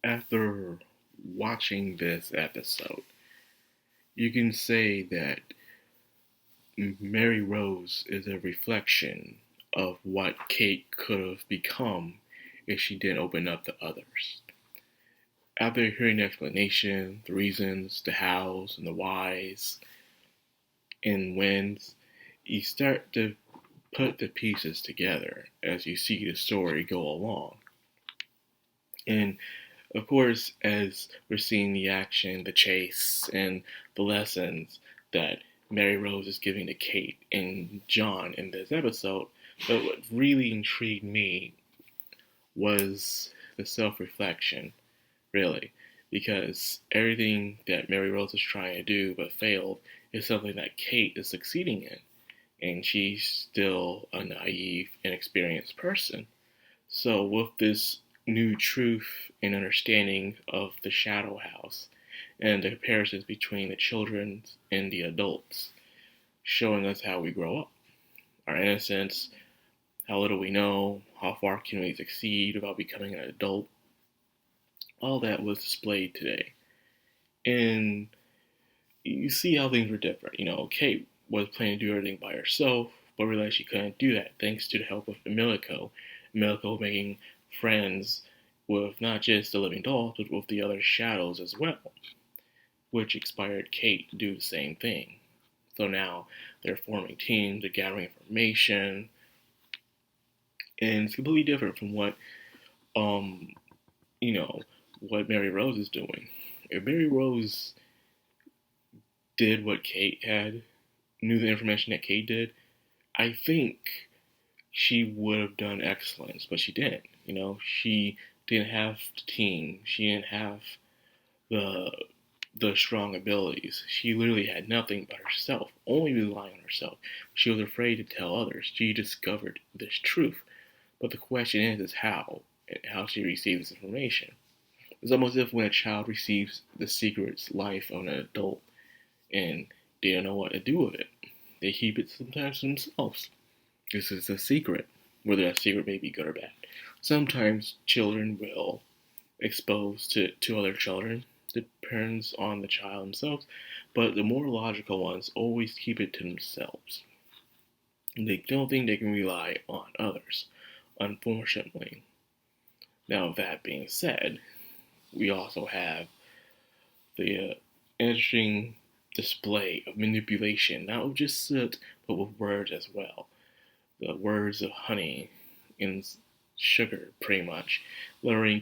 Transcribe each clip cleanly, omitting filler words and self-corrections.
After watching this episode, you can say that Mary Rose is a reflection of what Kate could have become if she didn't open up to others. After hearing the explanation, the reasons, the hows, and the whys, and whens, you start to put the pieces together as you see the story go along. And of course, as we're seeing the action, the chase, and the lessons that Mary Rose is giving to Kate and John in this episode, but what really intrigued me was the self reflection, really, because everything that Mary Rose is trying to do but failed is something that Kate is succeeding in, and she's still a naive, inexperienced person. So, with this new truth and understanding of the Shadow House and the comparisons between the children and the adults, showing us how we grow up, our innocence, how little we know, how far can we succeed without becoming an adult, all that was displayed today. And you see how things were different. Kate was planning to do everything by herself, but realized she couldn't do that thanks to the help of Emilico. Emilico making friends with not just the living dolls, but with the other shadows as well, which inspired Kate to do the same thing. So now they're forming teams, they're gathering information, and it's completely different from um, what Mary Rose is doing. If Mary Rose did what Kate had, knew the information that Kate did, I think she would have done excellence, but she didn't. She didn't have the team. She didn't have the the strong abilities. She literally had nothing but herself, only relying on herself. She was afraid to tell others. She discovered this truth. But the question is how and how she receives this information. It's almost as if when a child receives the secret life of an adult and they don't know what to do with it. They keep it sometimes to themselves. This is a secret, whether that secret may be good or bad. Sometimes children will expose to other children. Depends on the child themselves, but the more logical ones always keep it to themselves. They don't think they can rely on others, unfortunately. Now, that being said, we also have the interesting display of manipulation, not with just soot, but with words as well. The words of honey and sugar, pretty much, luring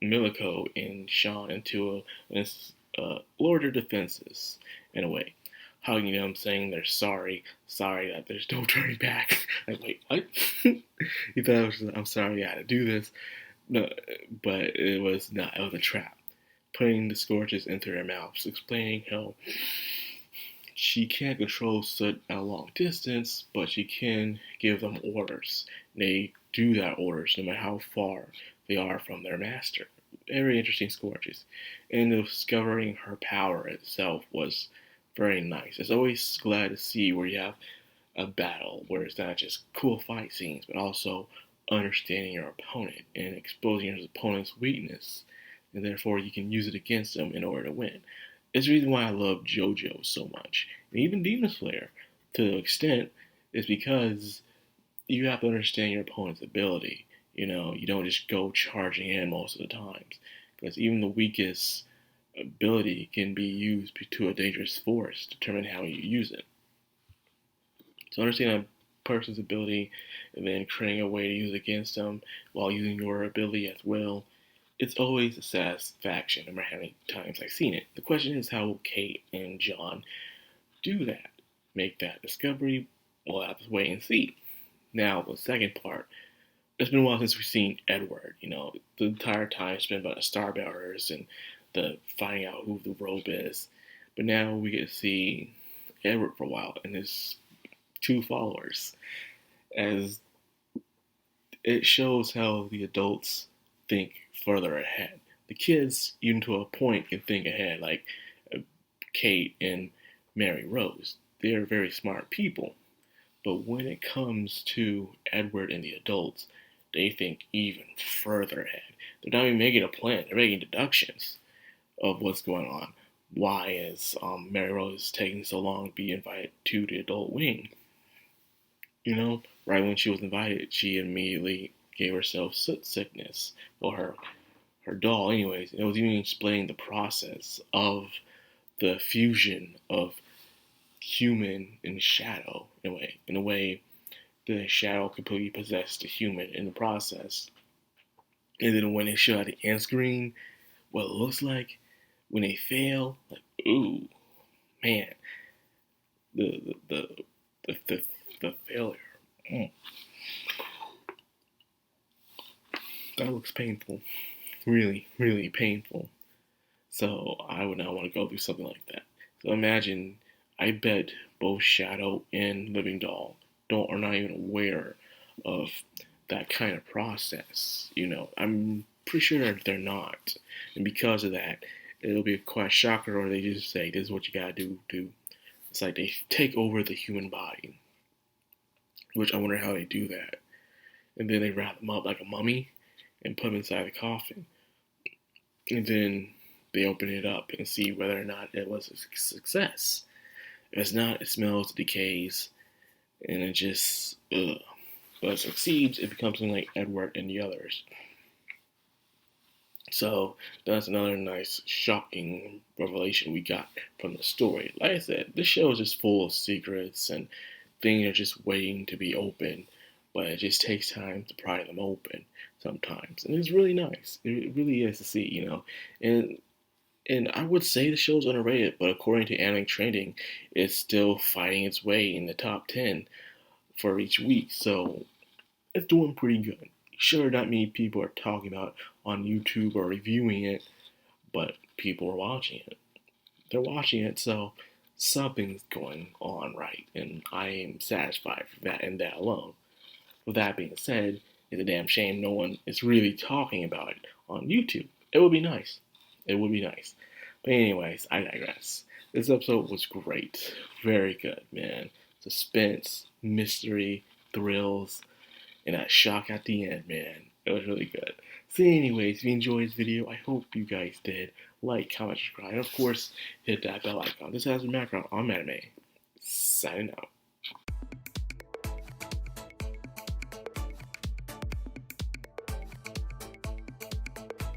Milico and Sean into lower their defenses in a way. Hugging them, saying they're sorry that there's no turning back. Like, wait, what? You thought I'm sorry I had to do this. No, but it was not. It was a trap. Putting the scourges into their mouths, explaining how she can't control soot at a long distance, but she can give them orders. They do that orders no matter how far they are from their master. Very interesting scourges. And discovering her power itself was very nice. It's always glad to see where you have a battle where it's not just cool fight scenes, but also understanding your opponent and exposing your opponent's weakness. And therefore you can use it against them in order to win. It's the reason why I love JoJo so much. And even Demon Slayer, to an extent, is because you have to understand your opponent's ability. You don't just go charging in most of the times. Because even the weakest ability can be used to a dangerous force, determine how you use it. So understanding a person's ability and then creating a way to use it against them while using your ability as well, it's always a satisfaction, no matter how many times I've seen it. The question is, how will Kate and John do that? Make that discovery? We'll have to wait and see. Now, the second part. It's been a while since we've seen Edward. The entire time spent by the Starbearers and the finding out who the robe is. But now we get to see Edward for a while and his two followers, as it shows how the adults think further ahead. The kids, even to a point, can think ahead, like Kate and Mary Rose. They're very smart people. But when it comes to Edward and the adults, they think even further ahead. They're not even making a plan. They're making deductions of what's going on. Why is Mary Rose taking so long to be invited to the adult wing? Right when she was invited, she immediately gave herself soot sickness, or her doll, anyways. It was even explaining the process of the fusion of human and shadow in a way the shadow completely possessed the human in the process. And then when they show at the end screen what it looks like when they fail, like, ooh, man, the the the the, the failure. Mm, that looks painful. Really, really painful. So I would not want to go through something like that. So imagine, I bet both Shadow and Living Doll are not even aware of that kind of process. I'm pretty sure that they're not, and because of that, it'll be quite a shocker. Or they just say, "This is what you gotta do." It's like they take over the human body, which I wonder how they do that. And then they wrap them up like a mummy and put them inside the coffin. And then they open it up and see whether or not it was a success. If it's not, it smells, decays, and it just, ugh. But if it succeeds, it becomes something like Edward and the others. So that's another nice, shocking revelation we got from the story. Like I said, this show is just full of secrets and things are just waiting to be open, but it just takes time to pry them open sometimes, and it's really nice. It really is to see. And I would say the show's underrated, but according to Anime Trending, it's still fighting its way in the top 10 for each week, so it's doing pretty good. Sure, not many people are talking about it on YouTube or reviewing it, but people are watching it. They're watching it, so something's going on right, and I am satisfied for that and that alone. With that being said, it's a damn shame no one is really talking about it on YouTube. It would be nice. It would be nice. But anyways, I digress. This episode was great. Very good, man. Suspense, mystery, thrills, and that shock at the end, man. It was really good. So anyways, if you enjoyed this video, I hope you guys did. Like, comment, subscribe, and of course, hit that bell icon. This has been Madcrownxox on Anime. Signing out.